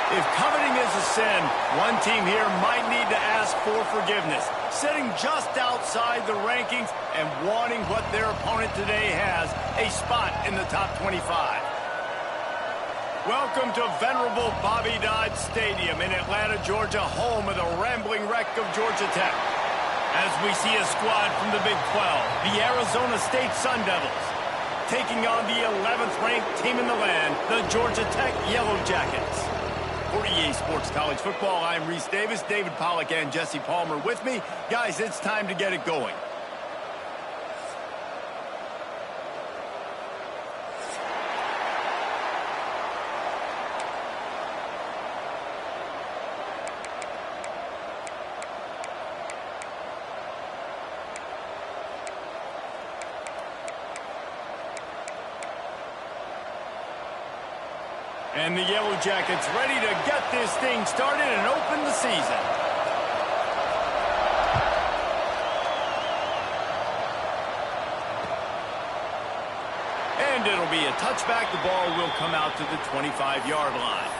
If coveting is a sin, one team here might need to ask for forgiveness, sitting just outside the rankings and wanting what their opponent today has, a spot in the top 25. Welcome to venerable Bobby Dodd Stadium in Atlanta, Georgia, home of the rambling wreck of Georgia Tech. As we see a squad from the Big 12, the Arizona State Sun Devils, taking on the 11th ranked team in the land, the Georgia Tech Yellow Jackets. For EA Sports College Football, I'm Reese Davis, David Pollack, and Jesse Palmer with me. Guys, it's time to get it going. And the Yellow Jackets ready to get this thing started and open the season. And it'll be a touchback. The ball will come out to the 25-yard line.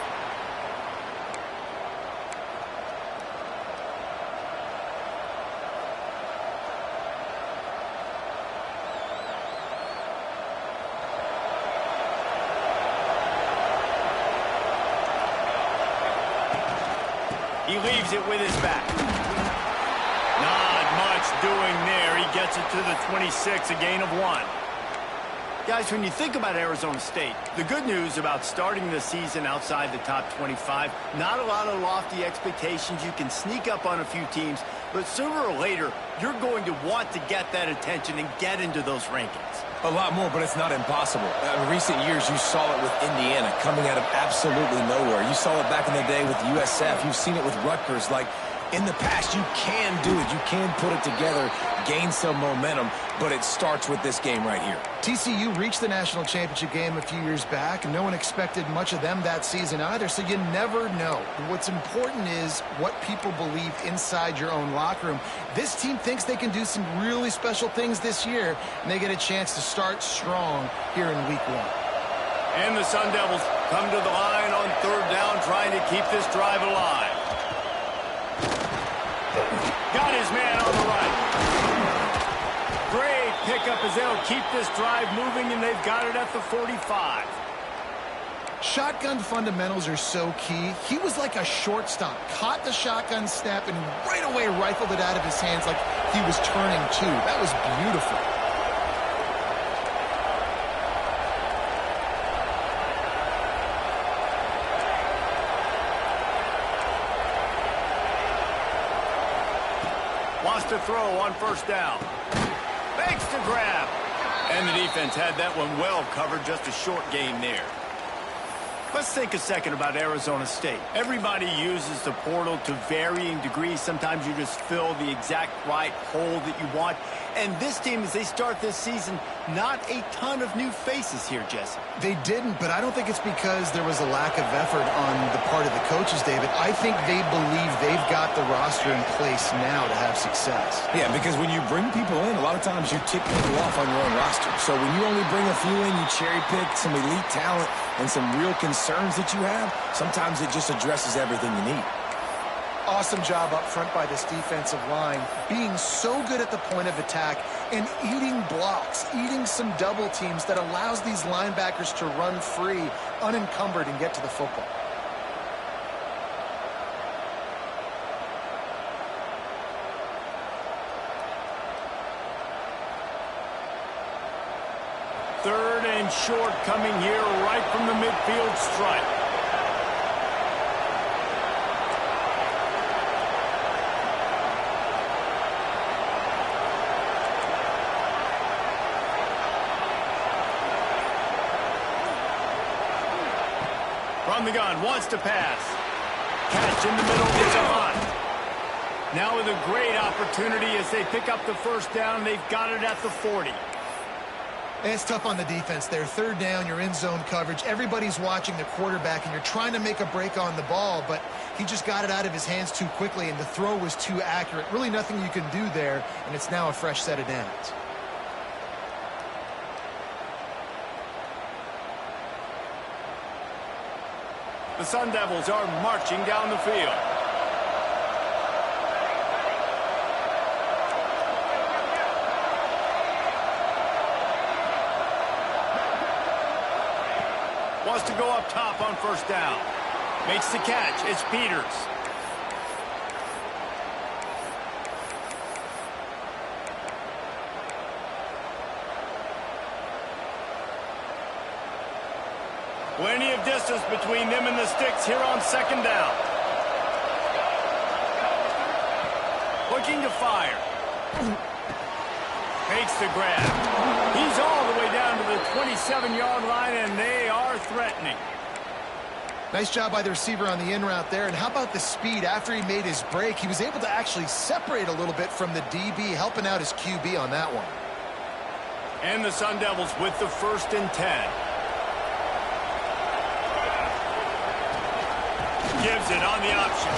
He leaves it with his back. Not much doing there. He gets it to the 26, a gain of 1. Guys, when you think about Arizona State, the good news about starting the season outside the top 25, not a lot of lofty expectations. You can sneak up on a few teams, but sooner or later, you're going to want to get that attention and get into those rankings. A lot more, but it's not impossible. In recent years, you saw it with Indiana coming out of absolutely nowhere. You saw it back in the day with USF. You've seen it with Rutgers. Like, in the past, you can do it. You can put it together, gain some momentum, but it starts with this game right here. TCU reached the national championship game a few years back, and no one expected much of them that season either, so you never know. What's important is what people believe inside your own locker room. This team thinks they can do some really special things this year, and they get a chance to start strong here in week 1. And the Sun Devils come to the line on 3rd down, trying to keep this drive alive. Got his man on the right. Great pickup as they'll keep this drive moving, and they've got it at the 45. Shotgun fundamentals are so key. He was like a shortstop, caught the shotgun snap, and right away rifled it out of his hands like he was turning two. That was beautiful. Wants to throw on 1st down. Makes the grab. And the defense had that one well covered. Just a short gain there. Let's think a second about Arizona State. Everybody uses the portal to varying degrees. Sometimes you just fill the exact right hole that you want. And this team, as they start this season, not a ton of new faces here, Jesse. They didn't, but I don't think it's because there was a lack of effort on the part of the coaches, David. I think they believe they've got the roster in place now to have success. Yeah, because when you bring people in, a lot of times you tick people off on your own roster. So when you only bring a few in, you cherry pick some elite talent and some real concerns that you have, sometimes it just addresses everything you need. Awesome job up front by this defensive line, being so good at the point of attack and eating blocks, eating some double teams that allows these linebackers to run free, unencumbered, and get to the football. Third and short coming here right from the midfield stripe. From the gun, wants to pass. Catch in the middle, gets a hunt. Now with a great opportunity as they pick up the 1st down. They've got it at the 40. And it's tough on the defense there. 3rd down, you're in zone coverage. Everybody's watching the quarterback, and you're trying to make a break on the ball, but he just got it out of his hands too quickly, and the throw was too accurate. Really nothing you can do there, and it's now a fresh set of downs. The Sun Devils are marching down the field. Wants to go up top on first down. Makes the catch. It's Peters. Plenty of distance between them and the sticks here on second down. Looking to fire. Makes the grab. He's all the way down to the 27-yard line, and they are threatening. Nice job by the receiver on the in route there. And how about the speed after he made his break? He was able to actually separate a little bit from the DB, helping out his QB on that one. And the Sun Devils with the 1st and 10. Gives it on the option.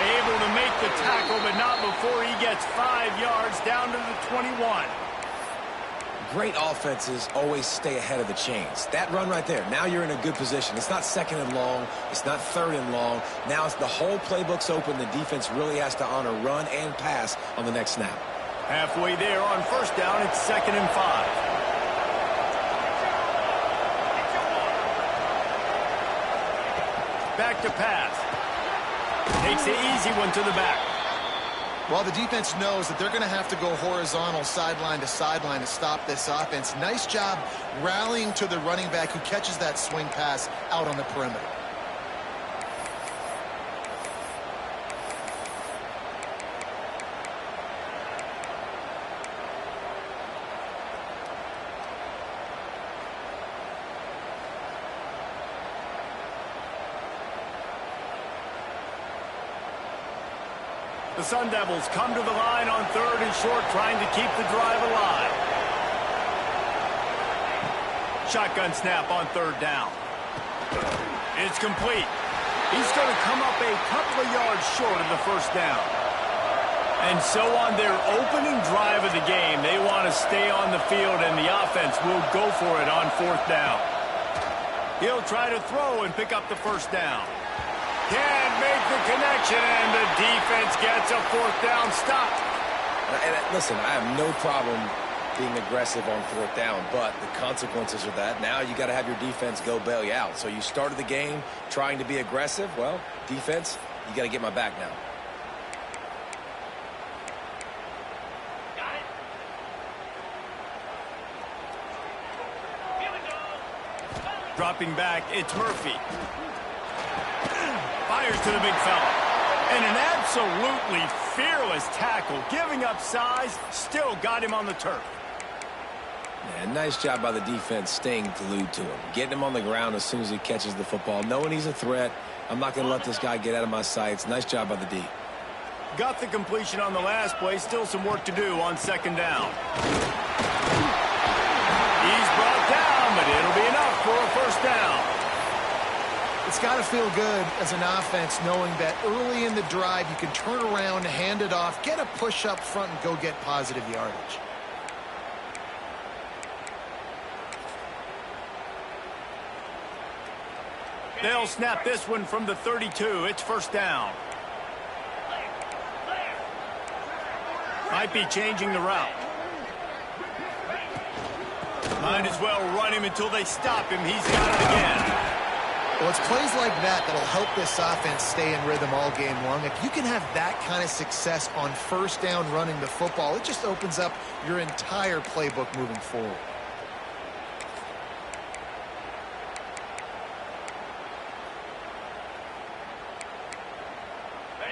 Able to make the tackle, but not before he gets 5 yards down to the 21. Great offenses always stay ahead of the chains. That run right there, now you're in a good position. It's not 2nd and long. It's not 3rd and long. Now it's the whole playbook's open. The defense really has to honor run and pass on the next snap. Halfway there on first down, it's 2nd and 5. Back to pass. Takes the easy one to the back. Well, the defense knows that they're going to have to go horizontal sideline to stop this offense. Nice job rallying to the running back who catches that swing pass out on the perimeter. The Sun Devils come to the line on 3rd and short, trying to keep the drive alive. Shotgun snap on 3rd down. It's complete. He's going to come up a couple of yards short of the 1st down. And so on their opening drive of the game, they want to stay on the field, and the offense will go for it on 4th down. He'll try to throw and pick up the 1st down. Can't make the connection, and the defense gets a 4th down stop. And listen, I have no problem being aggressive on 4th down, but the consequences of that, now you got to have your defense go bail you out. So you started the game trying to be aggressive. Well, defense, you got to get my back now. Dropping back, it's Murphy. Fires to the big fella. And an absolutely fearless tackle. Giving up size, still got him on the turf. Yeah, nice job by the defense staying glued to him. Getting him on the ground as soon as he catches the football. Knowing he's a threat. I'm not going to let this guy get out of my sights. Nice job by the D. Got the completion on the last play. Still some work to do on 2nd down. He's brought down, but it'll be enough for a 1st down. It's got to feel good as an offense knowing that early in the drive you can turn around, hand it off, get a push up front, and go get positive yardage. They'll snap this one from the 32. It's 1st down. Might be changing the route. Might as well run him until they stop him. He's got it again. Well, it's plays like that that'll help this offense stay in rhythm all game long. If you can have that kind of success on 1st down running the football, it just opens up your entire playbook moving forward.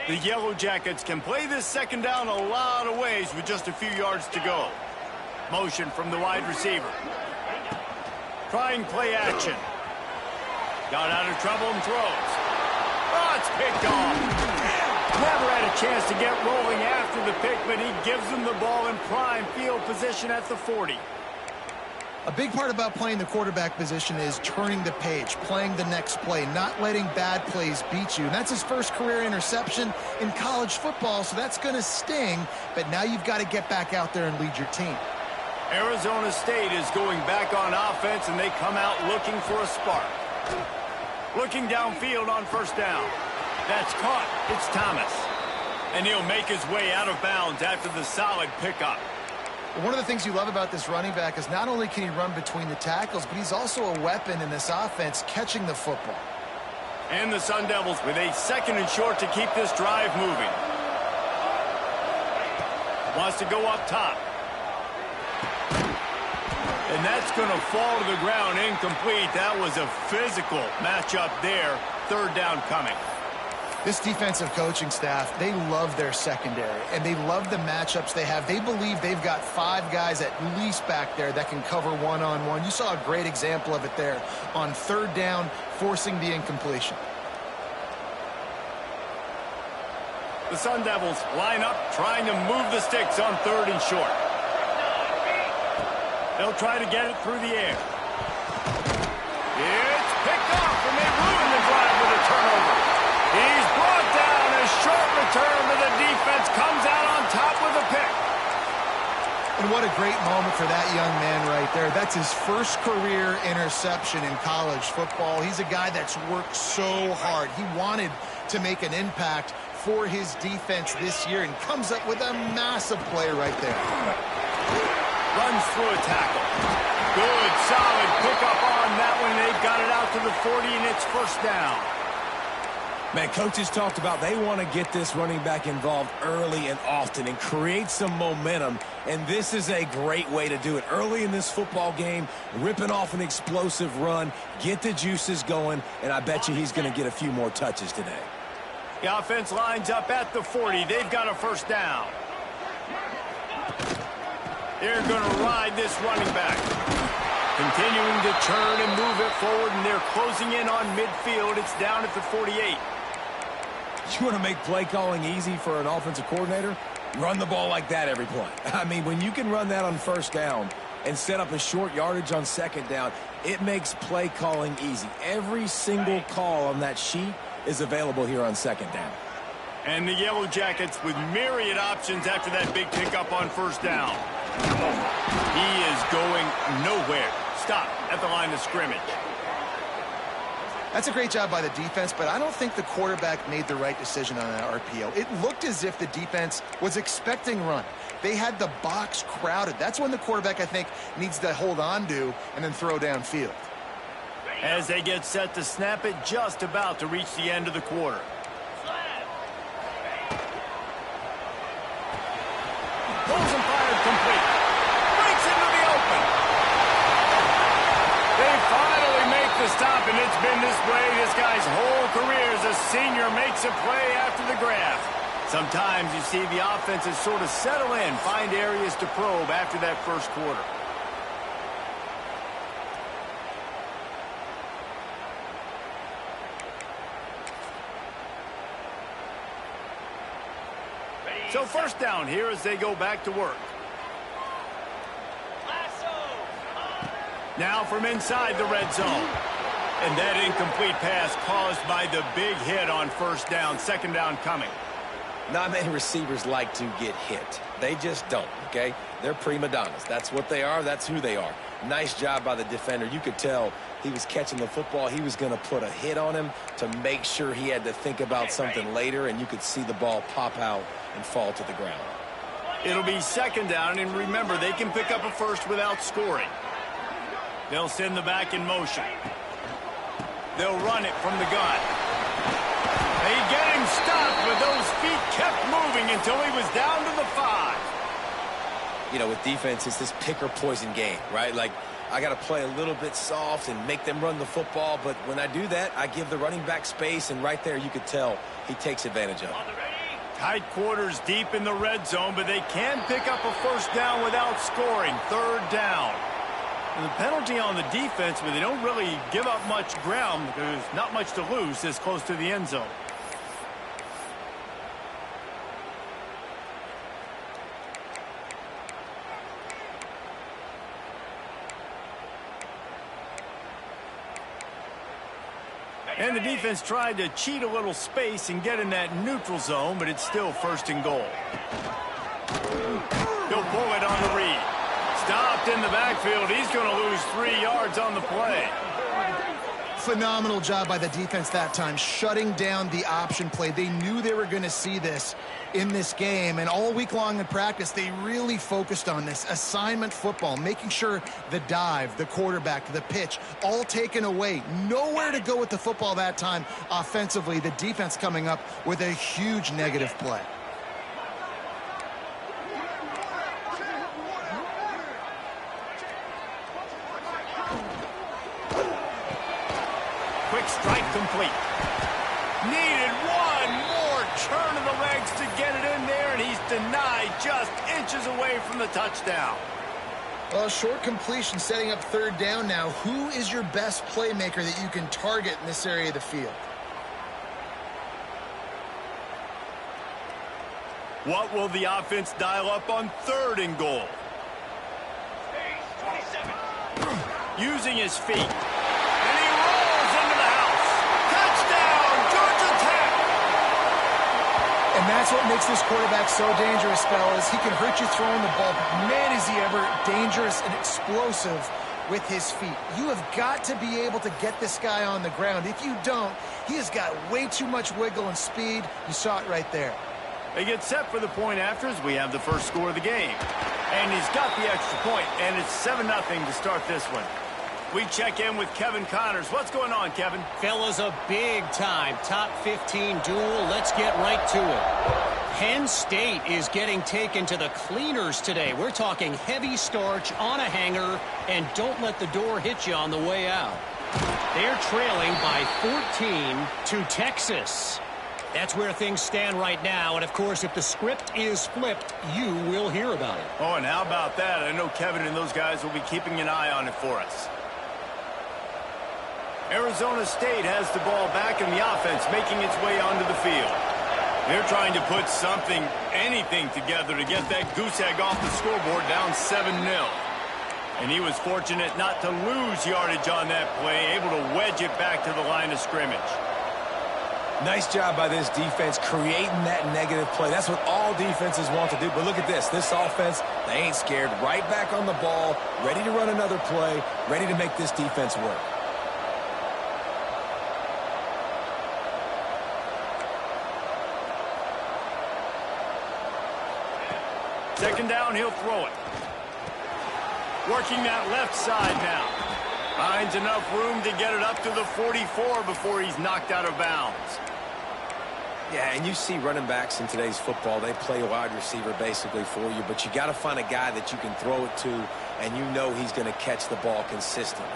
The Yellow Jackets can play this 2nd down a lot of ways with just a few yards to go. Motion from the wide receiver. Trying play action. Got out of trouble and throws. Oh, it's picked off. Never had a chance to get rolling after the pick, but he gives them the ball in prime field position at the 40. A big part about playing the quarterback position is turning the page, playing the next play, not letting bad plays beat you. And that's his first career interception in college football, so that's going to sting. But now you've got to get back out there and lead your team. Arizona State is going back on offense, and they come out looking for a spark. Looking downfield on first down. That's caught. It's Thomas. And he'll make his way out of bounds after the solid pickup. One of the things you love about this running back is not only can he run between the tackles, but he's also a weapon in this offense catching the football. And the Sun Devils with a 2nd and short to keep this drive moving. Wants to go up top. And that's going to fall to the ground incomplete. That was a physical matchup there. 3rd down coming. This defensive coaching staff, they love their secondary, and they love the matchups they have. They believe they've got 5 guys at least back there that can cover one-on-one. You saw a great example of it there on 3rd down, forcing the incompletion. The Sun Devils line up, trying to move the sticks on 3rd and short. They'll try to get it through the air. It's picked off, and they ruin the drive with a turnover. He's brought down. A short return to the defense. Comes out on top with a pick. And what a great moment for that young man right there. That's his first career interception in college football. He's a guy that's worked so hard. He wanted to make an impact for his defense this year and comes up with a massive play right there. Runs through a tackle. Good, solid pickup on that one. They've got it out to the 40, and it's 1st down. Man, coaches talked about they want to get this running back involved early and often and create some momentum, and this is a great way to do it. Early in this football game, ripping off an explosive run, get the juices going, and I bet you he's going to get a few more touches today. The offense lines up at the 40. They've got a 1st down. They're going to ride this running back. Continuing to turn and move it forward, and they're closing in on midfield. It's down at the 48. You want to make play calling easy for an offensive coordinator? Run the ball like that every play. I mean, when you can run that on 1st down and set up a short yardage on 2nd down, it makes play calling easy. Every single call on that sheet is available here on 2nd down. And the Yellow Jackets with myriad options after that big pickup on 1st down. He is going nowhere. Stop at the line of scrimmage. That's a great job by the defense, but I don't think the quarterback made the right decision on that RPO. It looked as if the defense was expecting run. They had the box crowded. That's when the quarterback, I think, needs to hold on to and then throw downfield. As they get set to snap it, just about to reach the end of the quarter. Pulls and fired complete. Breaks into the open. They finally make the stop, and it's been this way this guy's whole career as a senior. Makes a play after the grab. Sometimes you see the offenses sort of settle in, find areas to probe after that 1st quarter. So 1st down here as they go back to work. Now from inside the red zone. And that incomplete pass caused by the big hit on 1st down. 2nd down coming. Not many receivers like to get hit. They just don't, okay? They're prima donnas. That's what they are. That's who they are. Nice job by the defender. You could tell he was catching the football. He was going to put a hit on him to make sure he had to think about something later, and you could see the ball pop out and fall to the ground. It'll be 2nd down, and remember, they can pick up a 1st without scoring. They'll send the back in motion. They'll run it from the gun. They get him stopped, but those feet kept moving until he was down to the 5. You know, with defense, it's this pick or poison game, right? Like, I got to play a little bit soft and make them run the football, but when I do that, I give the running back space, and right there you could tell he takes advantage of it. Tight quarters deep in the red zone, but they can pick up a 1st down without scoring. 3rd down. And the penalty on the defense, but they don't really give up much ground because there's not much to lose this close to the end zone. And the defense tried to cheat a little space and get in that neutral zone, but it's still 1st and goal. He'll pull it on the read. Stopped in the backfield. He's going to lose 3 yards on the play. Phenomenal job by the defense that time, shutting down the option play. They knew they were going to see this in this game, and all week long in practice, they really focused on this assignment football, making sure the dive, the quarterback, the pitch, all taken away. Nowhere to go with the football that time offensively. The defense coming up with a huge negative play. Quick strike complete. Needed one more turn of the legs to get it in there, and he's denied just inches away from the touchdown. Well, short completion setting up third down now. Who is your best playmaker that you can target in this area of the field? What will the offense dial up on 3rd and goal? Using his feet. And he rolls into the house. Touchdown, Georgia Tech! And that's what makes this quarterback so dangerous, fellas. He can hurt you throwing the ball, but man, is he ever dangerous and explosive with his feet. You have got to be able to get this guy on the ground. If you don't, he has got way too much wiggle and speed. You saw it right there. They get set for the point after as we have the first score of the game. And he's got the extra point, and it's 7-0 to start this one. We check in with Kevin Connors. What's going on, Kevin? Fellas, a big-time top 15 duel. Let's get right to it. Penn State is getting taken to the cleaners today. We're talking heavy starch on a hanger, and don't let the door hit you on the way out. They're trailing by 14 to Texas. That's where things stand right now, and of course, if the script is flipped, you will hear about it. Oh, and how about that? I know Kevin and those guys will be keeping an eye on it for us. Arizona State has the ball back, and the offense making its way onto the field. They're trying to put something, anything together to get that goose egg off the scoreboard down 7-0. And he was fortunate not to lose yardage on that play, able to wedge it back to the line of scrimmage. Nice job by this defense creating that negative play. That's what all defenses want to do. But look at this. This offense, they ain't scared. Right back on the ball, ready to run another play, ready to make this defense work. Second down, he'll throw it. Working that left side now. Finds enough room to get it up to the 44 before he's knocked out of bounds. Yeah, and you see running backs in today's football, they play wide receiver basically for you, but you got to find a guy that you can throw it to, and you know he's going to catch the ball consistently.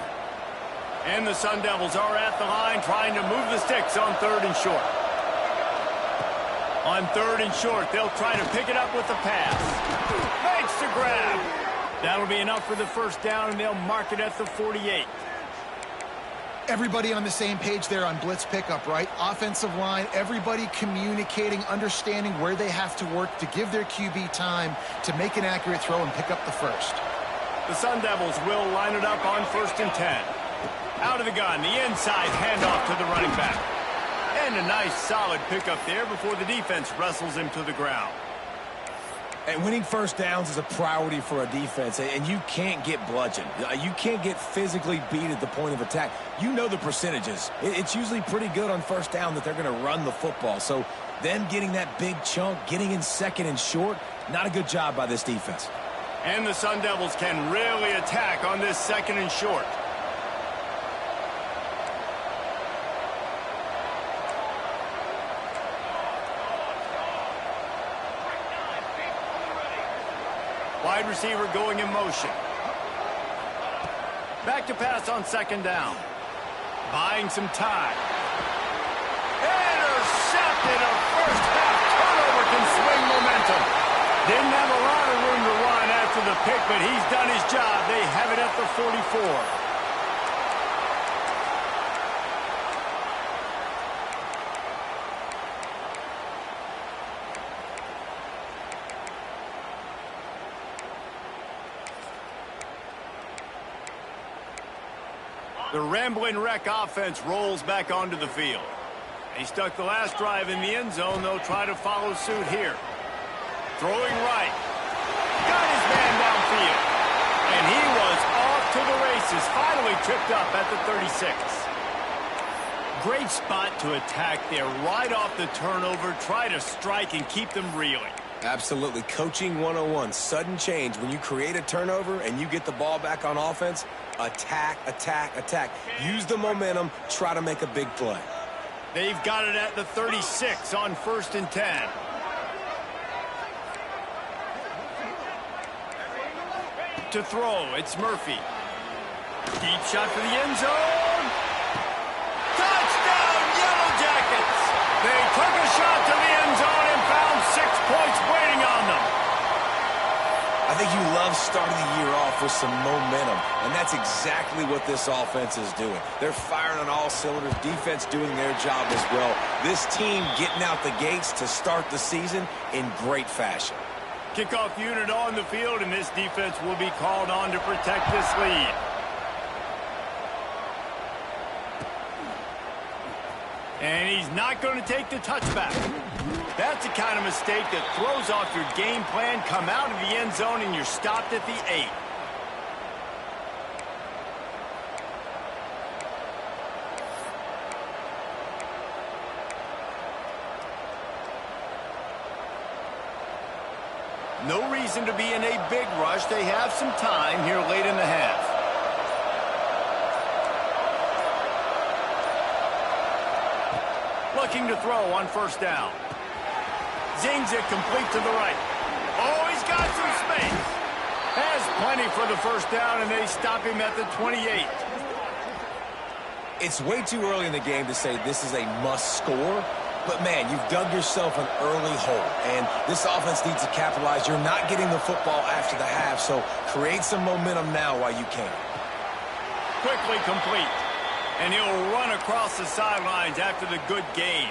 And the Sun Devils are at the line trying to move the sticks on 3rd and short. On 3rd and short, they'll try to pick it up with the pass. Makes the grab. That'll be enough for the first down, and they'll mark it at the 48. Everybody on the same page there on blitz pickup, right? Offensive line, everybody communicating, understanding where they have to work to give their QB time to make an accurate throw and pick up the first. The Sun Devils will line it up on 1st and 10. Out of the gun, the inside handoff to the running back. And a nice solid pickup there before the defense wrestles him to the ground. And winning first downs is a priority for a defense, and you can't get bludgeoned. You can't get physically beat at the point of attack. You know the percentages. It's usually pretty good on first down that they're going to run the football. So them getting that big chunk, getting in 2nd and short, not a good job by this defense. And the Sun Devils can really attack on this 2nd and short. Wide receiver going in motion. Back to pass on 2nd down. Buying some time. Intercepted. A first half turnover can swing momentum. Didn't have a lot of room to run after the pick, but he's done his job. They have it at the 44. The Ramblin' Wreck offense rolls back onto the field. He stuck the last drive in the end zone. They'll try to follow suit here. Throwing right. Got his man downfield. And he was off to the races. Finally tripped up at the 36. Great spot to attack there, right off the turnover. Try to strike and keep them reeling. Absolutely. Coaching 101. Sudden change. When you create a turnover and you get the ball back on offense, attack, attack, attack. Use the momentum. Try to make a big play. They've got it at the 36 on 1st and 10. To throw, it's Murphy. Deep shot for the end zone. Touchdown, Yellow Jackets! They took a shot to the end zone and found 6 points waiting on them. I think you love starting the year off with some momentum, and that's exactly what this offense is doing. They're firing on all cylinders, defense doing their job as well. This team getting out the gates to start the season in great fashion. Kickoff unit on the field, and this defense will be called on to protect this lead. And he's not going to take the touchback. That's the kind of mistake that throws off your game plan. Come out of the end zone and you're stopped at the 8. No reason to be in a big rush. They have some time here late in the half. Looking to throw on 1st down. Zings it complete to the right. Oh, he's got some space. Has plenty for the 1st down, and they stop him at the 28. It's way too early in the game to say this is a must score. But, man, you've dug yourself an early hole, and this offense needs to capitalize. You're not getting the football after the half, so create some momentum now while you can. Quickly complete, and he'll run across the sidelines after the good gain.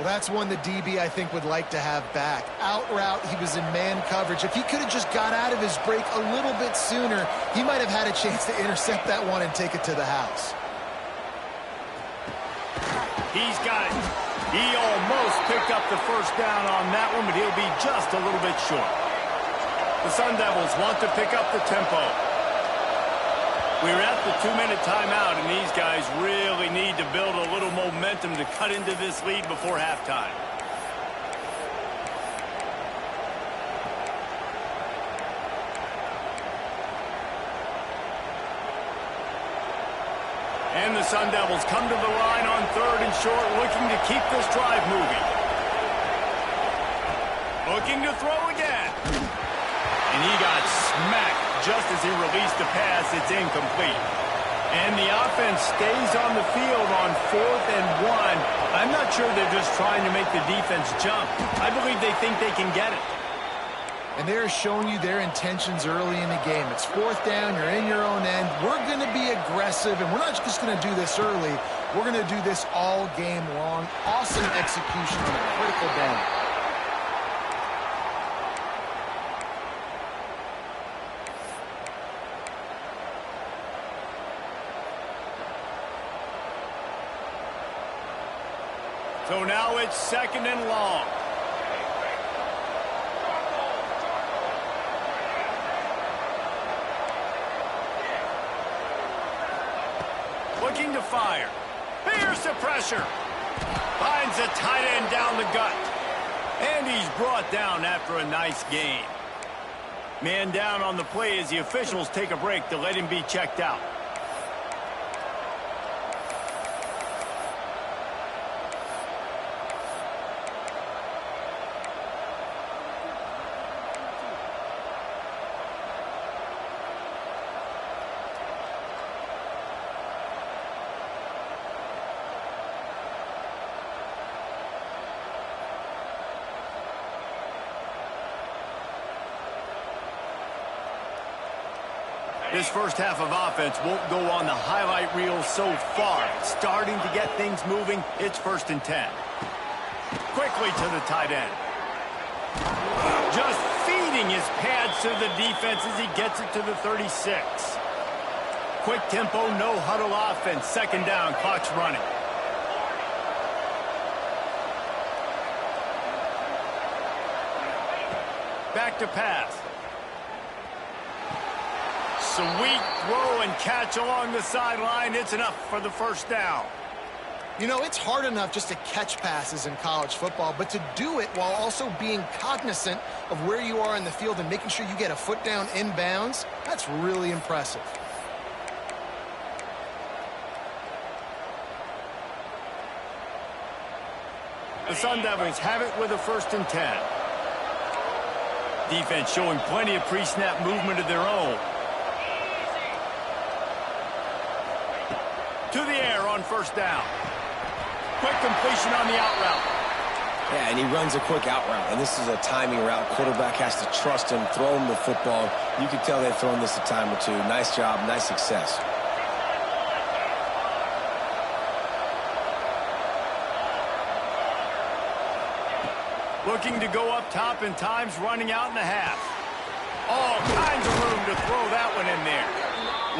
Well, that's one the DB, I think, would like to have back. Out route, he was in man coverage. If he could have just got out of his break a little bit sooner, he might have had a chance to intercept that one and take it to the house. He's got it. He almost picked up the 1st down on that one, but he'll be just a little bit short. The Sun Devils want to pick up the tempo. We're at the 2-minute timeout, and these guys really need to build a little momentum to cut into this lead before halftime. And the Sun Devils come to the line on 3rd and short, looking to keep this drive moving. Looking to throw again. And he got smacked just as he released the pass. It's incomplete. And the offense stays on the field on 4th and 1. I'm not sure they're just trying to make the defense jump. I believe they think they can get it. And they're showing you their intentions early in the game. It's 4th down, you're in your own end. We're going to be aggressive, and we're not just going to do this early. We're going to do this all game long. Awesome execution on a critical down. So now it's 2nd and long. Looking to fire. Here's the pressure. Finds the tight end down the gut. And he's brought down after a nice gain. Man down on the play as the officials take a break to let him be checked out. This first half of offense won't go on the highlight reel so far. Starting to get things moving. It's 1st and 10. Quickly to the tight end. Just feeding his pads to the defense as he gets it to the 36. Quick tempo, no huddle offense. 2nd down, clock's running. Back to pass. Sweet throw and catch along the sideline. It's enough for the 1st down. You know, it's hard enough just to catch passes in college football, but to do it while also being cognizant of where you are in the field and making sure you get a foot down inbounds, that's really impressive. The Sun Devils have it with a 1st and 10. Defense showing plenty of pre-snap movement of their own. To the air on 1st down. Quick completion on the out route. Yeah, and he runs a quick out route, and this is a timing route. Quarterback has to trust him, throw him the football. You can tell they've thrown this a time or two. Nice job, nice success. Looking to go up top, and time's running out in the half. All kinds of room to throw that one in there.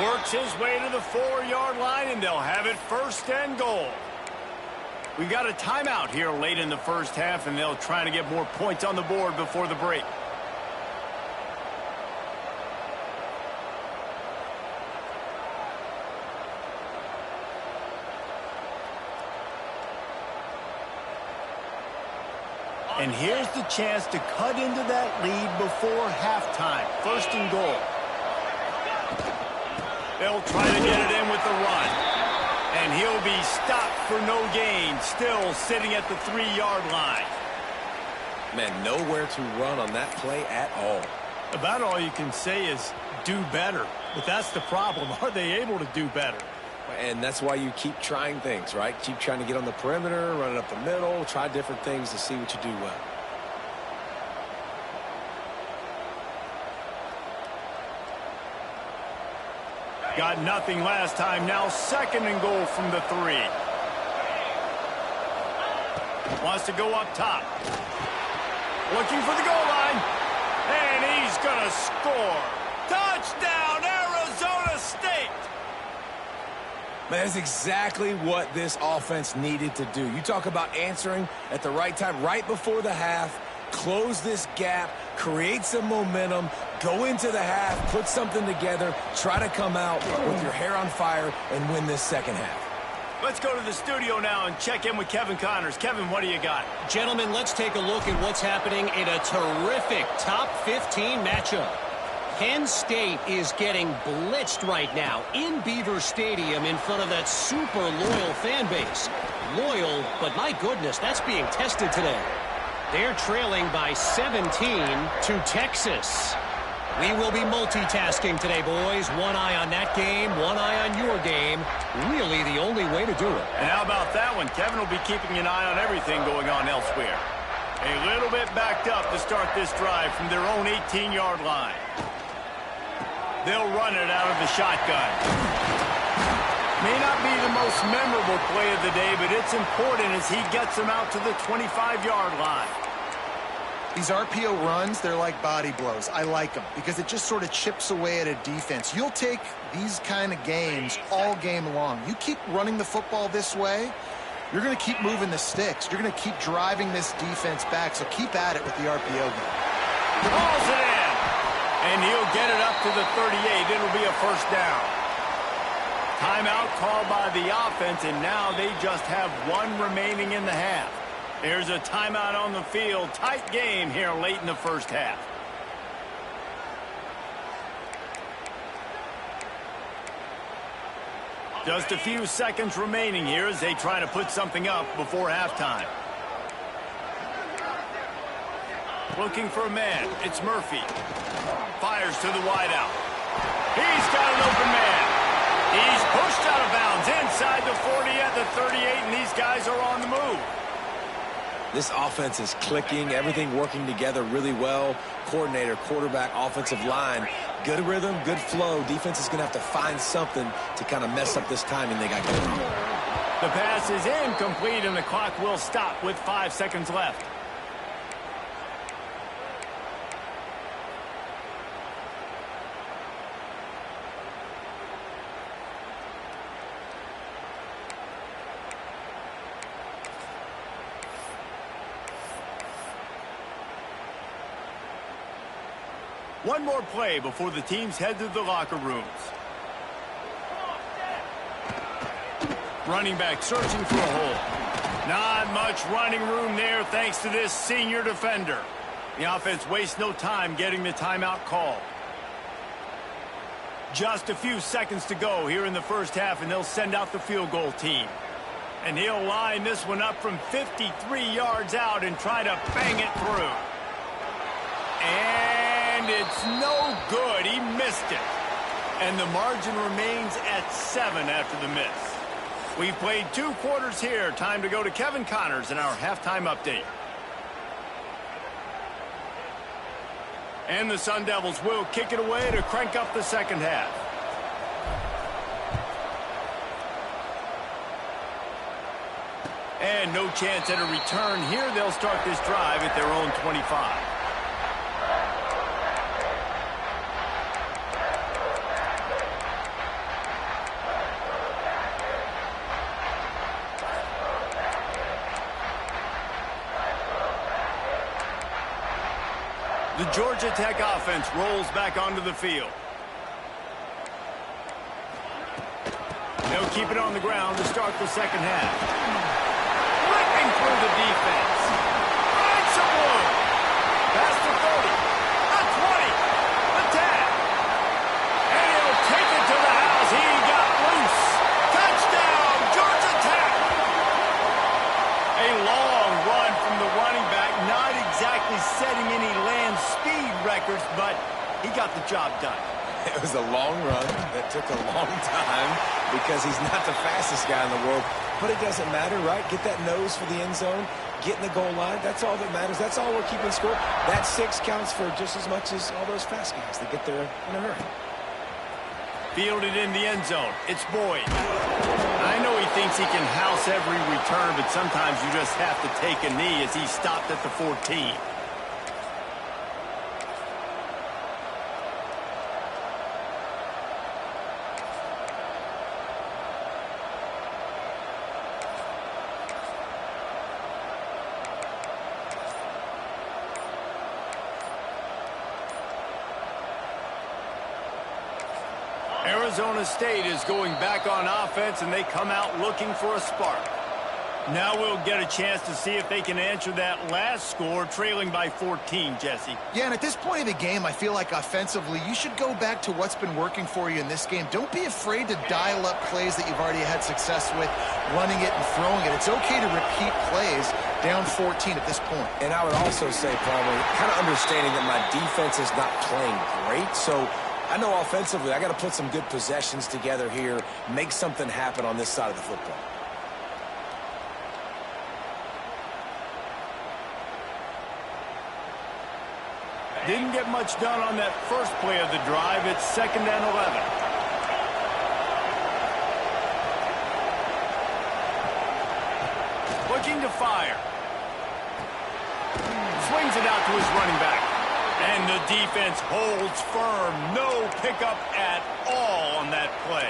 Works his way to the 4-yard line, and they'll have it 1st and goal. We've got a timeout here late in the 1st half, and they'll try to get more points on the board before the break. And here's the chance to cut into that lead before halftime. 1st and goal. They'll try to get it in with the run. And he'll be stopped for no gain, still sitting at the 3-yard line. Man, nowhere to run on that play at all. About all you can say is do better. But that's the problem. Are they able to do better? And that's why you keep trying things, right? Keep trying to get on the perimeter, run it up the middle, try different things to see what you do well. Got nothing last time. Now 2nd and goal from the 3. Wants to go up top. Looking for the goal line. And he's going to score. Touchdown, Arizona State! Man, that's exactly what this offense needed to do. You talk about answering at the right time, right before the half, close this gap, create some momentum, go into the half, put something together, try to come out with your hair on fire and win this 2nd half. Let's go to the studio now and check in with Kevin Connors. Kevin, what do you got? Gentlemen, let's take a look at what's happening in a terrific top 15 matchup. Penn State is getting blitzed right now in Beaver Stadium in front of that super loyal fan base. Loyal, but my goodness, that's being tested today. They're trailing by 17 to Texas. We will be multitasking today, boys. One eye on that game, one eye on your game. Really the only way to do it. And how about that one? Kevin will be keeping an eye on everything going on elsewhere. A little bit backed up to start this drive from their own 18-yard line. They'll run it out of the shotgun. May not be the most memorable play of the day, but it's important as he gets them out to the 25-yard line. These RPO runs, they're like body blows. I like them because it just sort of chips away at a defense. You'll take these kind of games all game long. You keep running the football this way, you're going to keep moving the sticks. You're going to keep driving this defense back, so keep at it with the RPO game. Balls it in, and he'll get it up to the 38. It'll be a 1st down. Timeout called by the offense, and now they just have 1 remaining in the half. There's a timeout on the field. Tight game here late in the 1st half. Just a few seconds remaining here as they try to put something up before halftime. Looking for a man. It's Murphy. Fires to the wideout. He's got an open man. He's pushed out of bounds inside the 40 at the 38, and these guys are on the move. This offense is clicking, everything working together really well. Coordinator, quarterback, offensive line, good rhythm, good flow. Defense is going to have to find something to kind of mess up this timing they got going. The pass is incomplete, and the clock will stop with 5 seconds left. One more play before the teams head to the locker rooms. Running back searching for a hole. Not much running room there thanks to this senior defender. The offense wastes no time getting the timeout call. Just a few seconds to go here in the first half, and they'll send out the field goal team. And he'll line this one up from 53 yards out and try to bang it through. And it's no good. He missed it. And the margin remains at 7 after the miss. We've played 2 quarters here. Time to go to Kevin Connors in our halftime update. And the Sun Devils will kick it away to crank up the second half. And no chance at a return here. They'll start this drive at their own 25. The Georgia Tech offense rolls back onto the field. They'll keep it on the ground to start the second half. Ripping through the defense. Finds some room. Past the 30. The 20. The 10. And he'll take it to the house. He got loose. Touchdown, Georgia Tech. A long run from the running back. Not exactly setting any land speed records, but he got the job done. It was a long run that took a long time because he's not the fastest guy in the world. But it doesn't matter, right? Get that nose for the end zone, get in the goal line. That's all that matters. That's all we're keeping score. That 6 counts for just as much as all those fast guys that get there in a hurry. Fielded in the end zone. It's Boyd. I know he thinks he can house every return, but sometimes you just have to take a knee as he stopped at the 14. Arizona State is going back on offense, and they come out looking for a spark. Now we'll get a chance to see if they can answer that last score, trailing by 14, Jesse. Yeah, and at this point of the game, I feel like offensively, you should go back to what's been working for you in this game. Don't be afraid to dial up plays that you've already had success with, running it and throwing it. It's okay to repeat plays down 14 at this point. And I would also say, Palmer, kind of understanding that my defense is not playing great, so I know offensively I got to put some good possessions together here, make something happen on this side of the football. Didn't get much done on that first play of the drive. It's 2nd and 11. Looking to fire. Swings it out to his running back. And the defense holds firm. No pickup at all on that play.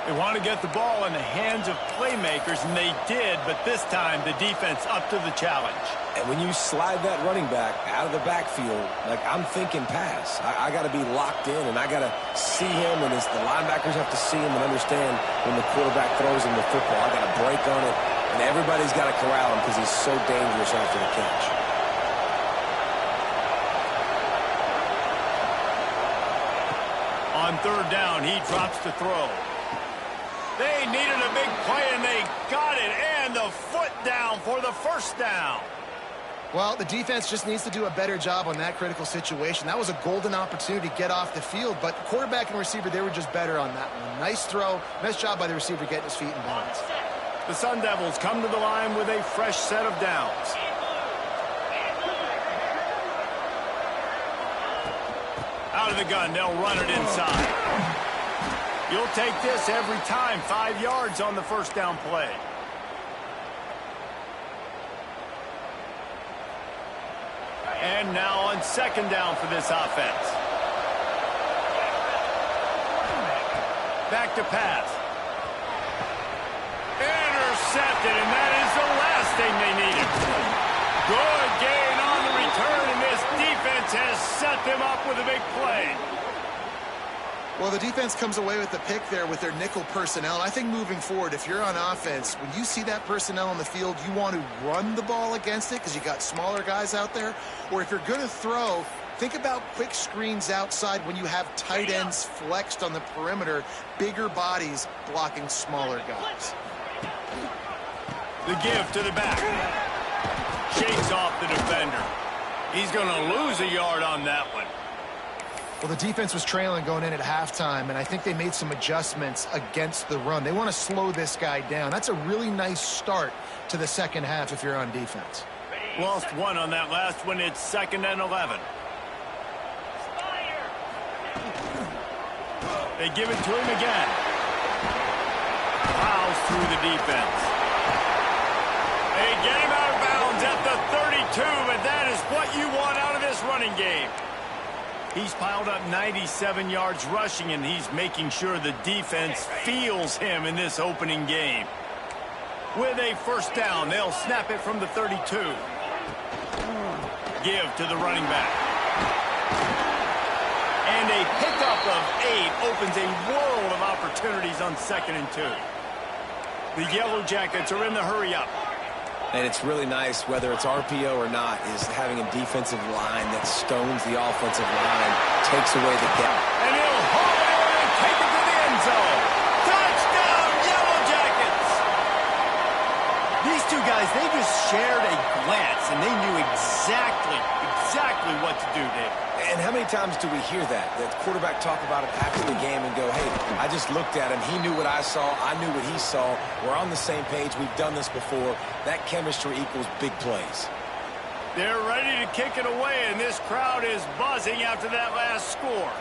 They want to get the ball in the hands of playmakers, and they did, but this time the defense up to the challenge. And when you slide that running back out of the backfield, like I'm thinking pass. I got to be locked in, and I got to see him, and the linebackers have to see him and understand when the quarterback throws him the football. I got to break on it, and everybody's got to corral him because he's so dangerous after the catch. On 3rd down, he drops to throw. They needed a big play, and they got it, and the foot down for the first down. Well, the defense just needs to do a better job on that critical situation. That was a golden opportunity to get off the field, but quarterback and receiver, they were just better on that one. Nice throw. Nice job by the receiver getting his feet in bounds. The Sun Devils come to the line with a fresh set of downs. Out of the gun, they'll run it inside. You'll take this every time. 5 yards on the first down play. And now on 2nd down for this offense. Back to pass. Intercepted, and that is the last thing they needed. Good gain on the return, and this defense has set them up with a big play. Well, the defense comes away with the pick there with their nickel personnel. I think moving forward, if you're on offense, when you see that personnel on the field, you want to run the ball against it because you got smaller guys out there. Or if you're going to throw, think about quick screens outside when you have tight ends flexed on the perimeter, bigger bodies blocking smaller guys. The give to the back. Shakes off the defender. He's going to lose a yard on that one. Well, the defense was trailing going in at halftime, and I think they made some adjustments against the run. They want to slow this guy down. That's a really nice start to the second half if you're on defense. Lost one on that last one. It's 2nd and 11. They give it to him again. Fouls through the defense. They get him out of bounds at the 32, and that is what you want out of this running game. He's piled up 97 yards rushing, and he's making sure the defense feels him in this opening game. With a first down, they'll snap it from the 32. Give to the running back. And a pickup of 8 opens a world of opportunities on 2nd and 2. The Yellow Jackets are in the hurry-up. And it's really nice, whether it's RPO or not, is having a defensive line that stones the offensive line, takes away the gap. And he'll haul it in and take it to the end zone. Touchdown, Yellow Jackets! These two guys, they just shared a glance, and they knew exactly what to do there. And how many times do we hear that? The quarterback talk about it after the game and go, hey, I just looked at him. He knew what I saw. I knew what he saw. We're on the same page. We've done this before. That chemistry equals big plays. They're ready to kick it away, and this crowd is buzzing after that last score.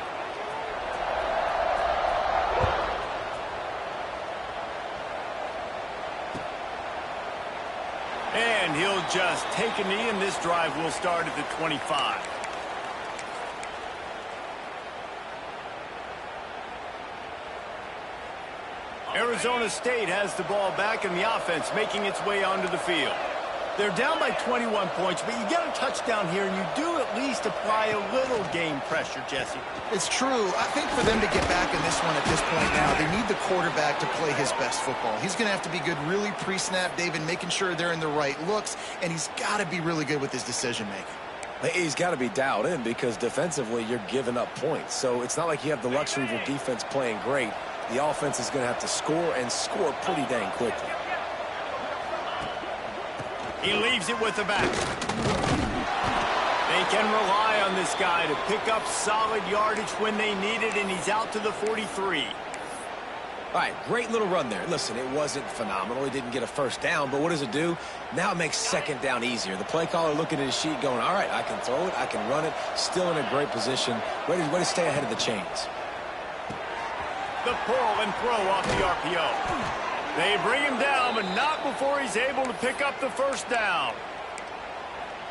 And he'll just take a knee, and this drive will start at the 25. Arizona State has the ball back, and the offense making its way onto the field. They're down by 21 points, but you get a touchdown here, and you do at least apply a little game pressure, Jesse. It's true. I think for them to get back in this one at this point now, they need the quarterback to play his best football. He's going to have to be good really pre-snap, David, making sure they're in the right looks, and he's got to be really good with his decision-making. He's got to be dialed in because defensively you're giving up points. So it's not like you have the luxury of your defense playing great. The offense is going to have to score and score pretty dang quickly. He leaves it with the back. They can rely on this guy to pick up solid yardage when they need it, and he's out to the 43. All right, great little run there. Listen, it wasn't phenomenal. He didn't get a first down, but what does it do? Now it makes 2nd down easier. The play caller looking at his sheet going, all right, I can throw it, I can run it, still in a great position, ready to stay ahead of the chains. The pull and throw off the RPO. They bring him down, but not before he's able to pick up the first down.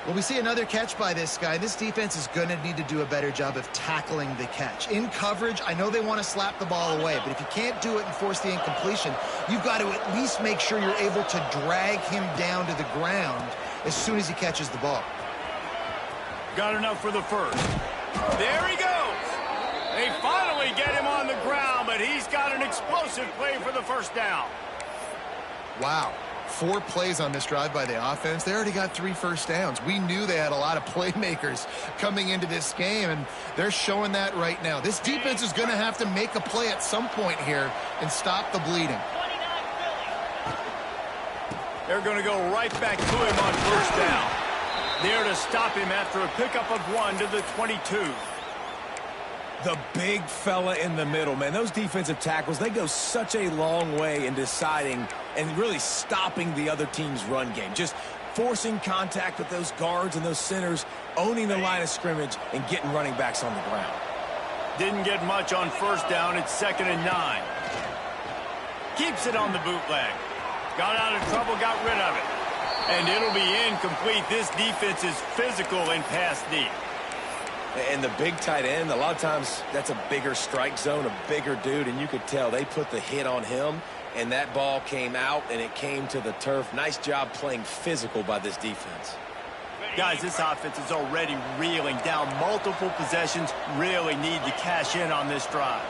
Well, we see another catch by this guy. This defense is going to need to do a better job of tackling the catch. In coverage, I know they want to slap the ball away, but if you can't do it and force the incompletion, you've got to at least make sure you're able to drag him down to the ground as soon as he catches the ball. Got enough for the first. There he goes. They finally get him on the ground, but he's got an explosive play for the first down. Wow. 4 plays on this drive by the offense. They already got 3 first downs. We knew they had a lot of playmakers coming into this game, and they're showing that right now. This defense is going to have to make a play at some point here and stop the bleeding. They're going to go right back to him on first down. There to stop him after a pickup of 1 to the 22. The big fella in the middle, man. Those defensive tackles, they go such a long way in deciding and really stopping the other team's run game. Just forcing contact with those guards and those centers, owning the line of scrimmage, and getting running backs on the ground. Didn't get much on first down. It's 2nd and 9. Keeps it on the bootleg. Got out of trouble, got rid of it. And it'll be incomplete. This defense is physical in pass deep. And the big tight end, a lot of times that's a bigger strike zone, a bigger dude, and you could tell they put the hit on him, and that ball came out, and it came to the turf. Nice job playing physical by this defense. Guys, this offense is already reeling down multiple possessions. Really need to cash in on this drive.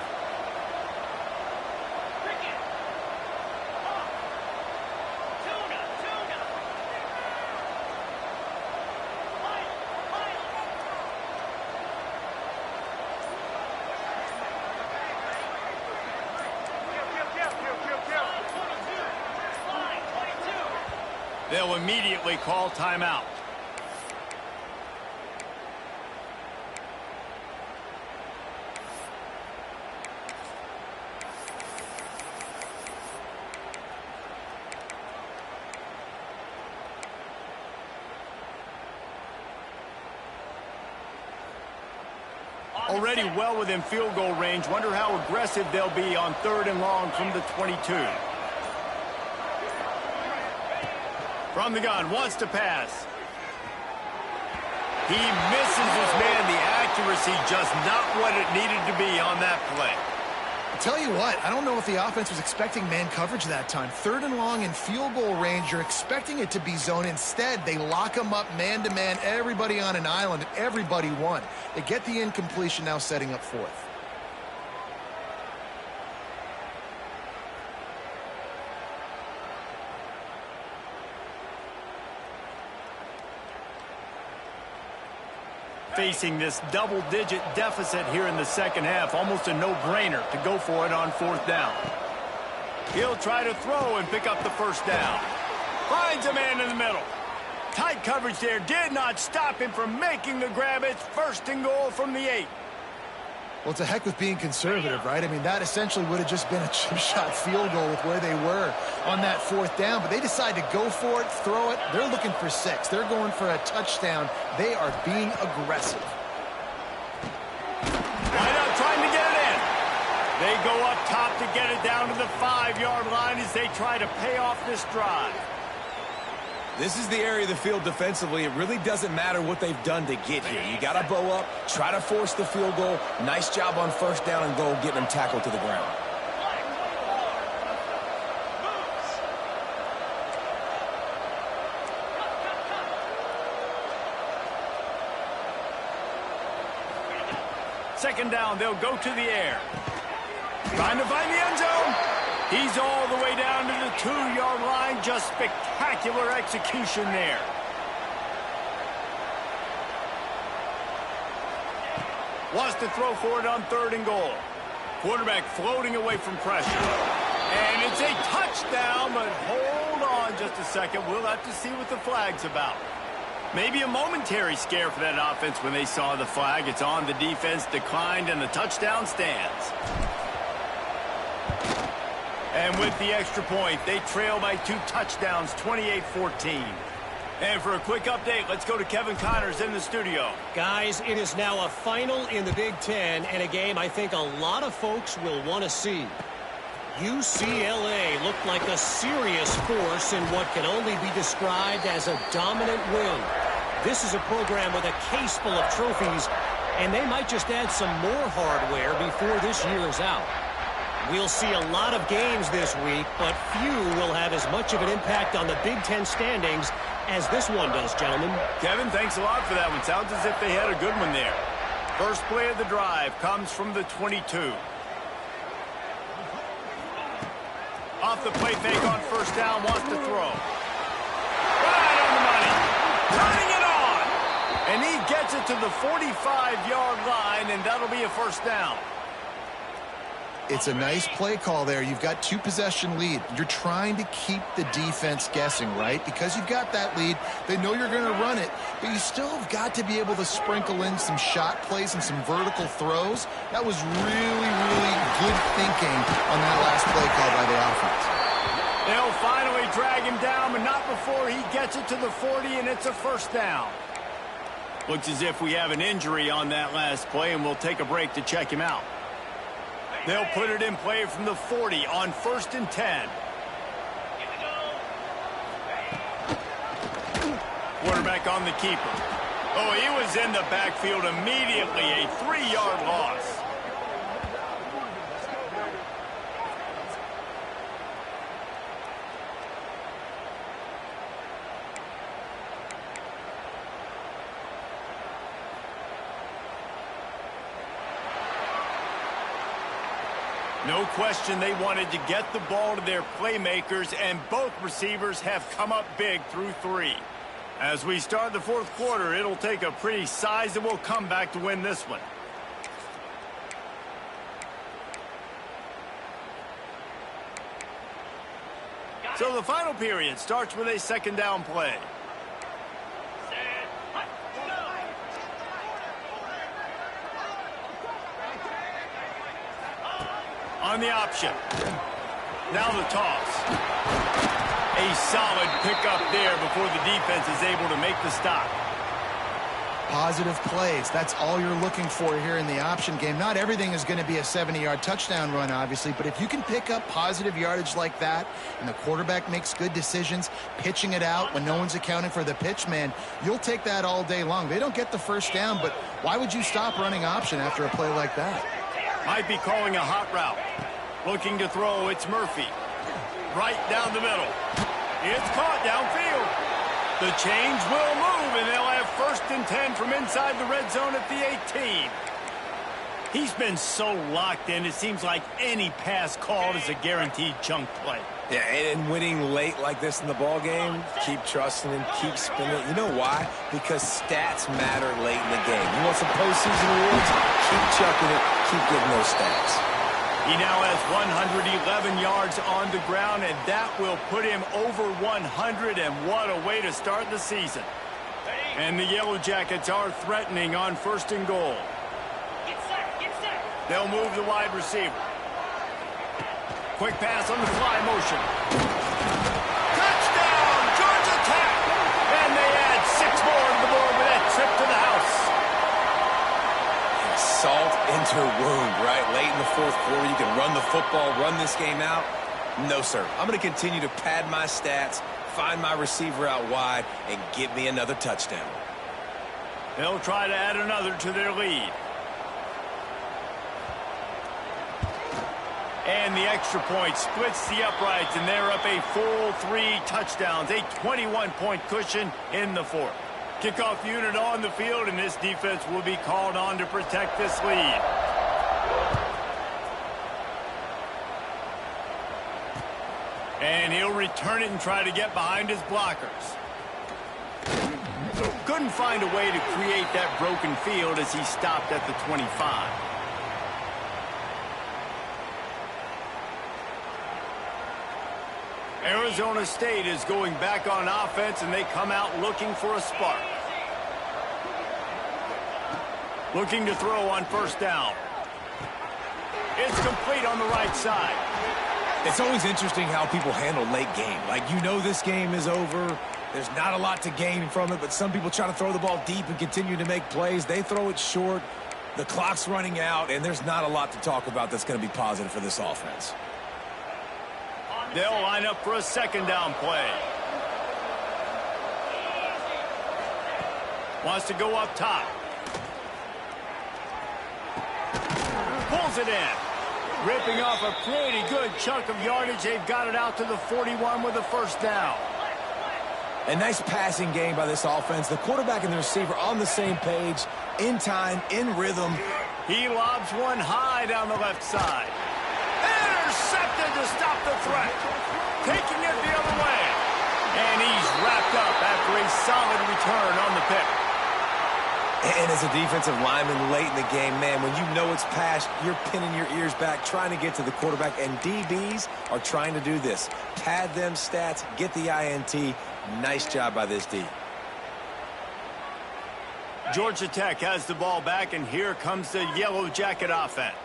They'll immediately call timeout. Already well within field goal range. Wonder how aggressive they'll be on 3rd and long from the 22. From the gun, wants to pass. He misses his man. The accuracy just not what it needed to be on that play. I'll tell you what, I don't know if the offense was expecting man coverage that time. 3rd and long in field goal range, you're expecting it to be zone. Instead, they lock them up man-to-man, everybody on an island, and everybody won. They get the incompletion, now setting up 4th. Facing this double-digit deficit here in the second half, almost a no-brainer to go for it on 4th down. He'll try to throw and pick up the 1st down. Finds a man in the middle. Tight coverage there did not stop him from making the grab. It's 1st and goal from the 8. Well, it's a heck with being conservative, right? I mean, that essentially would have just been a chip shot field goal with where they were on that 4th down. But they decide to go for it, throw it. They're looking for 6. They're going for a touchdown. They are being aggressive. Right out trying to get it in. They go up top to get it down to the 5-yard line as they try to pay off this drive. This is the area of the field defensively. It really doesn't matter what they've done to get here. You got to bow up, try to force the field goal. Nice job on 1st down and goal, getting them tackled to the ground. Second down, they'll go to the air. Trying to find the end zone. He's all the way down to the 2-yard line. Just spectacular execution there. Wants to throw for it on 3rd and goal. Quarterback floating away from pressure. And it's a touchdown, but hold on just a second. We'll have to see what the flag's about. Maybe a momentary scare for that offense when they saw the flag. It's on, the defense declined, and the touchdown stands. And with the extra point, they trail by 2 touchdowns, 28-14. And for a quick update, let's go to Kevin Connors in the studio. Guys, it is now a final in the Big Ten, and a game I think a lot of folks will want to see. UCLA looked like a serious force in what can only be described as a dominant win. This is a program with a case full of trophies, and they might just add some more hardware before this year is out. We'll see a lot of games this week, but few will have as much of an impact on the Big Ten standings as this one does, gentlemen. Kevin, thanks a lot for that one. Sounds as if they had a good one there. First play of the drive comes from the 22. Off the play fake on 1st down, wants to throw. Right on the money. Turning it on. And he gets it to the 45-yard line, and that'll be a 1st down. It's a nice play call there. You've got 2-possession lead. You're trying to keep the defense guessing, right? Because you've got that lead. They know you're going to run it, but you still have got to be able to sprinkle in some shot plays and some vertical throws. That was really, really good thinking on that last play call by the offense. They'll finally drag him down, but not before he gets it to the 40, and it's a 1st down. Looks as if we have an injury on that last play, and we'll take a break to check him out. They'll put it in play from the 40 on 1st and 10. Quarterback on the keeper. Oh, he was in the backfield immediately. A 3-yard loss. No question they wanted to get the ball to their playmakers, and both receivers have come up big through 3. As we start the 4th quarter, it'll take a pretty sizable comeback to win this one. So the final period starts with a second down play. On the option. Now the toss. A solid pickup there before the defense is able to make the stop. Positive plays. That's all you're looking for here in the option game. Not everything is going to be a 70-yard touchdown run, obviously, but if you can pick up positive yardage like that and the quarterback makes good decisions, pitching it out when no one's accounting for the pitch, man, you'll take that all day long. They don't get the first down, but why would you stop running option after a play like that? Might be calling a hot route. Looking to throw, it's Murphy. Right down the middle. It's caught downfield. The change will move, and they'll have 1st and 10 from inside the red zone at the 18. He's been so locked in, it seems like any pass called is a guaranteed chunk play. Yeah, and winning late like this in the ball game, keep trusting him, keep spinning. You know why? Because stats matter late in the game. You want some postseason awards? Keep chucking it, keep getting those stats. He now has 111 yards on the ground, and that will put him over 100, and what a way to start the season. And the Yellow Jackets are threatening on 1st and goal. They'll move the wide receiver. Quick pass on the fly motion. Touchdown, Georgia Tech! And they add 6 more to the board with that trip to the house. Salt into a wound, right? Late in the 4th quarter, you can run the football, run this game out. No, sir. I'm going to continue to pad my stats, find my receiver out wide, and get me another touchdown. They'll try to add another to their lead. And the extra point splits the uprights, and they're up a full 3 touchdowns, a 21-point cushion in the 4th. Kickoff unit on the field, and this defense will be called on to protect this lead. And he'll return it and try to get behind his blockers. Couldn't find a way to create that broken field as he stopped at the 25. Arizona State is going back on offense, and they come out looking for a spark. Looking to throw on 1st down. It's complete on the right side. It's always interesting how people handle late game. Like, you know this game is over. There's not a lot to gain from it, but some people try to throw the ball deep and continue to make plays. They throw it short. The clock's running out, and there's not a lot to talk about that's going to be positive for this offense. They'll line up for a 2nd down play. Wants to go up top. Pulls it in. Ripping off a pretty good chunk of yardage. They've got it out to the 41 with a 1st down. A nice passing game by this offense. The quarterback and the receiver on the same page, in time, in rhythm. He lobs one high down the left side. Intercepted to stop the threat. Taking it the other way. And he's wrapped up after a solid return on the pick. And as a defensive lineman late in the game, man, when you know it's passed, you're pinning your ears back, trying to get to the quarterback. And DBs are trying to do this. Pad them stats, get the INT. Nice job by this D. Georgia Tech has the ball back, and here comes the Yellow Jacket offense.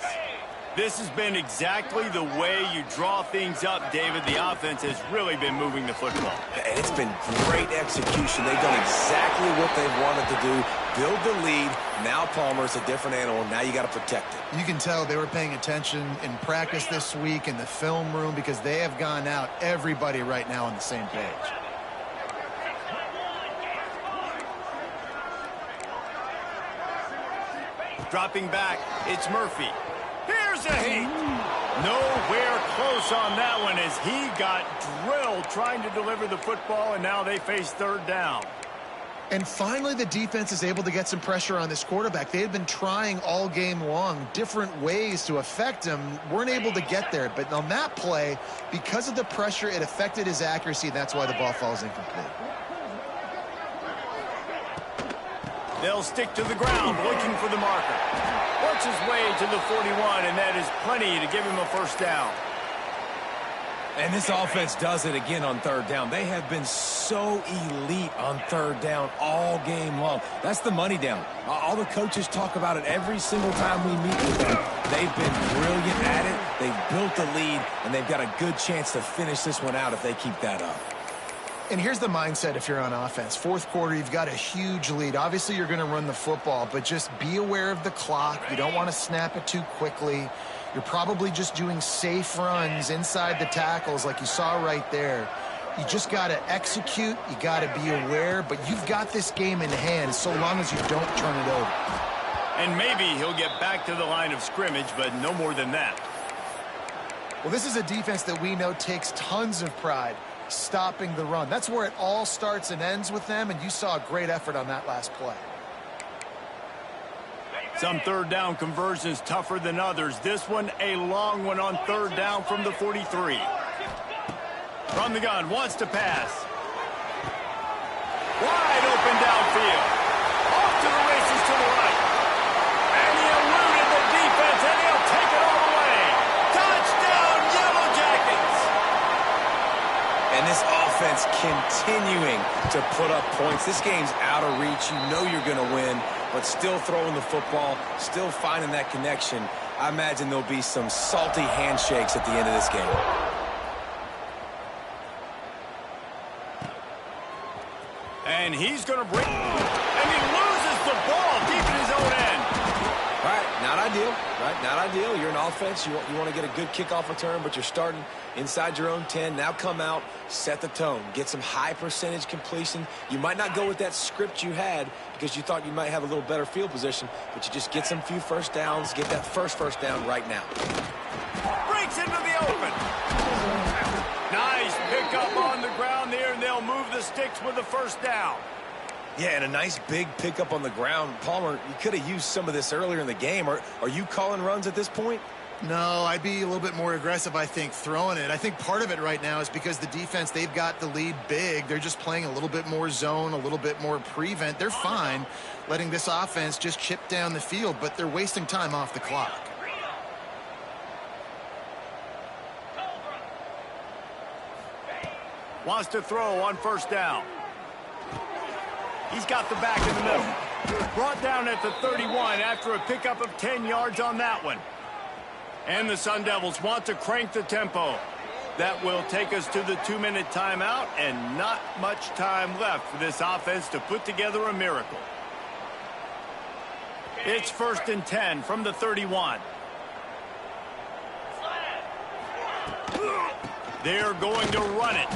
This has been exactly the way you draw things up, David. The offense has really been moving the football. And it's been great execution. They've done exactly what they've wanted to do. Build the lead. Now Palmer's a different animal. Now you got to protect it. You can tell they were paying attention in practice this week in the film room because they have gone out, everybody right now on the same page. Dropping back, it's Murphy. Here's a heat. Nowhere close on that one as he got drilled trying to deliver the football, and now they face 3rd down. And finally, the defense is able to get some pressure on this quarterback. They had been trying all game long different ways to affect him, weren't able to get there. But on that play, because of the pressure, it affected his accuracy. That's why the ball falls incomplete. They'll stick to the ground, looking for the marker. Works his way to the 41, and that is plenty to give him a 1st down. And this offense does it again on third down. They have been so elite on third down all game long. That's the money down. All the coaches talk about it every single time we meet with them. They've been brilliant at it. They've built the lead, and they've got a good chance to finish this one out if they keep that up. And here's the mindset if you're on offense. Fourth quarter, you've got a huge lead. Obviously, you're going to run the football, but just be aware of the clock. You don't want to snap it too quickly. You're probably just doing safe runs inside the tackles like you saw right there. You just got to execute. You got to be aware, but you've got this game in hand so long as you don't turn it over. And maybe he'll get back to the line of scrimmage, but no more than that. Well, this is a defense that we know takes tons of pride stopping the run. That's where it all starts and ends with them, and you saw a great effort on that last play. Some third down conversions tougher than others. This one a long one on third down from the 43. From the gun, wants to pass. Wide open downfield. Off to the races to the right. And he eluded the defense, and he'll take it all the way. Touchdown, Yellow Jackets! And this offense continuing to put up points. This game's out of reach. You know you're going to win, but still throwing the football, still finding that connection. I imagine there'll be some salty handshakes at the end of this game. And he's going to bring... And he loses the ball deep in his own end. All right, not ideal, right? Not ideal. You're an offense. You want to get a good kickoff return, but you're starting inside your own 10. Now come out, set the tone, get some high percentage completion. You might not go with that script you had because you thought you might have a little better field position, but you just get some few first downs, get that first down right now. Breaks into the open. Nice pickup on the ground there, and they'll move the sticks with the first down. Yeah, and a nice big pickup on the ground. Palmer, you could have used some of this earlier in the game. Are you calling runs at this point? No, I'd be a little bit more aggressive, I think, throwing it. I think part of it right now is because the defense, they've got the lead big. They're just playing a little bit more zone, a little bit more prevent. They're fine letting this offense just chip down the field, but they're wasting time off the clock. Wants to throw on first down. He's got the back in the middle. Brought down at the 31 after a pickup of 10 yards on that one. And the Sun Devils want to crank the tempo. That will take us to the 2-minute timeout, and not much time left for this offense to put together a miracle. It's 1st and 10 from the 31. They're going to run it.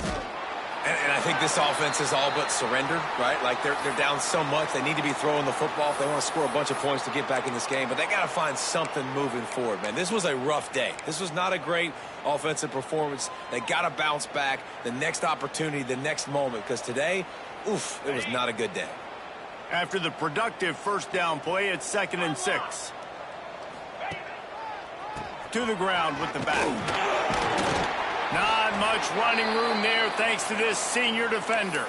And I think this offense is all but surrendered, right? Like they're down so much, they need to be throwing the football if they want to score a bunch of points to get back in this game. But they got to find something moving forward, man. This was a rough day. This was not a great offensive performance. They got to bounce back the next opportunity, the next moment, because today, oof, it was not a good day. After the productive first down play, it's 2nd and 6. To the ground with the back. Not much running room there thanks to this senior defender.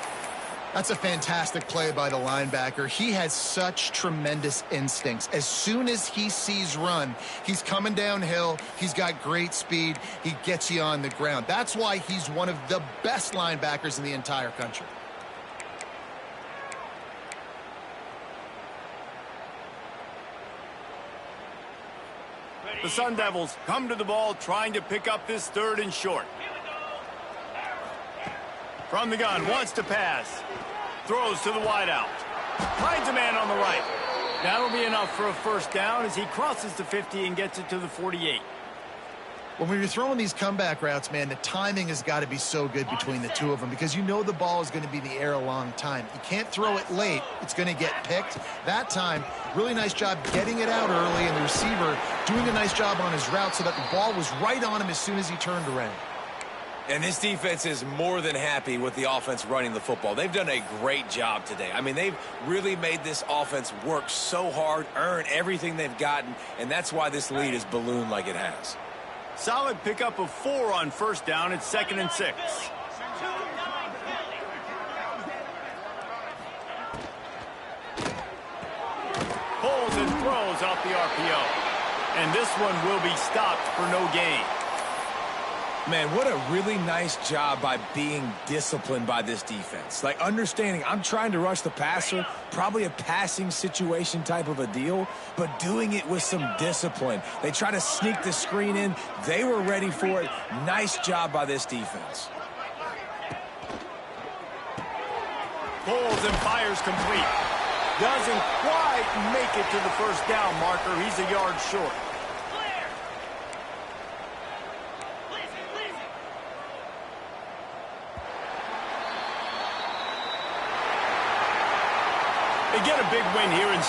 That's a fantastic play by the linebacker. He has such tremendous instincts. As soon as he sees run, he's coming downhill. He's got great speed. He gets you on the ground. That's why he's one of the best linebackers in the entire country. The Sun Devils come to the ball trying to pick up this 3rd and short. From the gun, wants to pass. Throws to the wideout. Finds a man on the right. That'll be enough for a first down as he crosses the 50 and gets it to the 48. When you're throwing these comeback routes, man, the timing has got to be so good between the two of them because you know the ball is going to be in the air a long time. You can't throw it late. It's going to get picked. That time, really nice job getting it out early, and the receiver doing a nice job on his route so that the ball was right on him as soon as he turned around. And this defense is more than happy with the offense running the football. They've done a great job today. I mean, they've really made this offense work so hard, earn everything they've gotten, and that's why this lead is ballooned like it has. Solid pickup of 4 on first down. It's 2nd and 6. Pulls and throws off the RPO. And this one will be stopped for no gain. Man, what a really nice job by being disciplined by this defense. Like, understanding I'm trying to rush the passer, probably a passing situation type of a deal, but doing it with some discipline. They try to sneak the screen in. They were ready for it. Nice job by this defense. Pulls and fires complete. Doesn't quite make it to the first down marker. He's a yard short. They get a big win here in